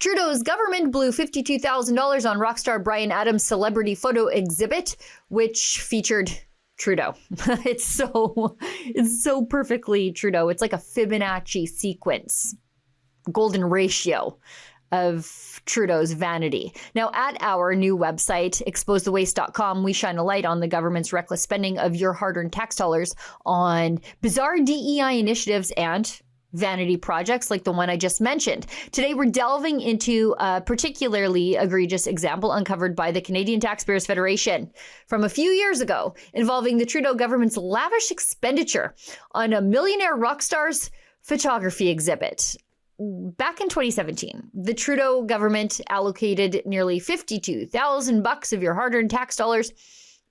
Trudeau's government blew $52,000 on rock star Bryan Adams' celebrity photo exhibit, which featured Trudeau. It's so perfectly Trudeau. It's like a Fibonacci sequence, golden ratio of Trudeau's vanity. Now, at our new website, exposethewaste.com, we shine a light on the government's reckless spending of your hard-earned tax dollars on bizarre DEI initiatives and vanity projects like the one I just mentioned. Today, we're delving into a particularly egregious example uncovered by the Canadian Taxpayers Federation from a few years ago, involving the Trudeau government's lavish expenditure on a millionaire rock star's photography exhibit. Back in 2017, the Trudeau government allocated nearly $52,000 of your hard-earned tax dollars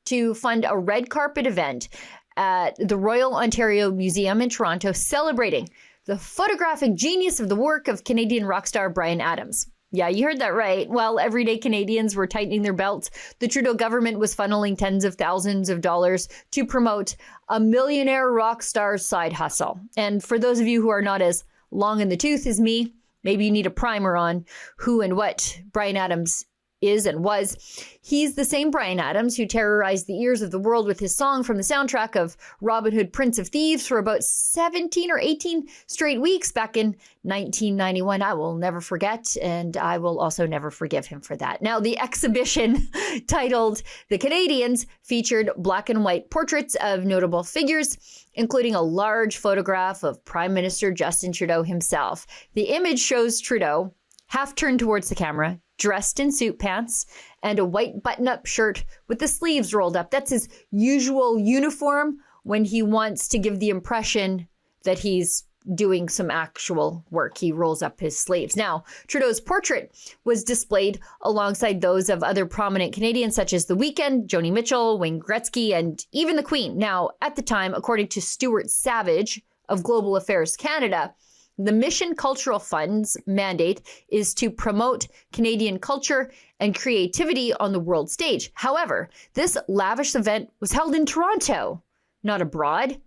to fund a red carpet event at the Royal Ontario Museum in Toronto, celebrating the photographic genius of the work of Canadian rock star Bryan Adams. Yeah, you heard that right. While everyday Canadians were tightening their belts, the Trudeau government was funneling tens of thousands of dollars to promote a millionaire rock star's side hustle. And for those of you who are not as long in the tooth as me, maybe you need a primer on who and what Bryan Adams is and was. He's the same Bryan Adams who terrorized the ears of the world with his song from the soundtrack of Robin Hood, Prince of Thieves for about 17 or 18 straight weeks back in 1991. I will never forget, and I will also never forgive him for that. Now, the exhibition titled The Canadians featured black and white portraits of notable figures, including a large photograph of Prime Minister Justin Trudeau himself. The image shows Trudeau half turned towards the camera, dressed in suit pants and a white button-up shirt with the sleeves rolled up. That's his usual uniform when he wants to give the impression that he's doing some actual work. He rolls up his sleeves. Now, Trudeau's portrait was displayed alongside those of other prominent Canadians such as The Weeknd, Joni Mitchell, Wayne Gretzky, and even the Queen. Now, at the time, according to Stuart Savage of Global Affairs Canada, the Mission Cultural Fund's mandate is to promote Canadian culture and creativity on the world stage. However, this lavish event was held in Toronto, not abroad,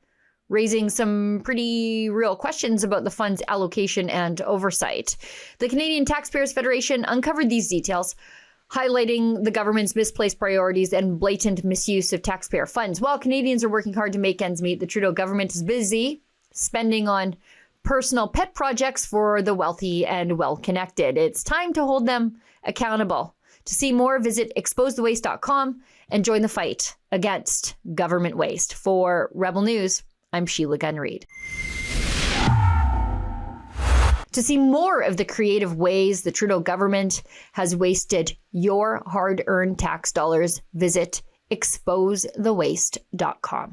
raising some pretty real questions about the fund's allocation and oversight. The Canadian Taxpayers Federation uncovered these details, highlighting the government's misplaced priorities and blatant misuse of taxpayer funds. While Canadians are working hard to make ends meet, the Trudeau government is busy spending on personal pet projects for the wealthy and well-connected. It's time to hold them accountable. To see more, visit exposethewaste.com and join the fight against government waste. For Rebel News, I'm Sheila Gunn Reid. To see more of the creative ways the Trudeau government has wasted your hard-earned tax dollars, visit exposethewaste.com.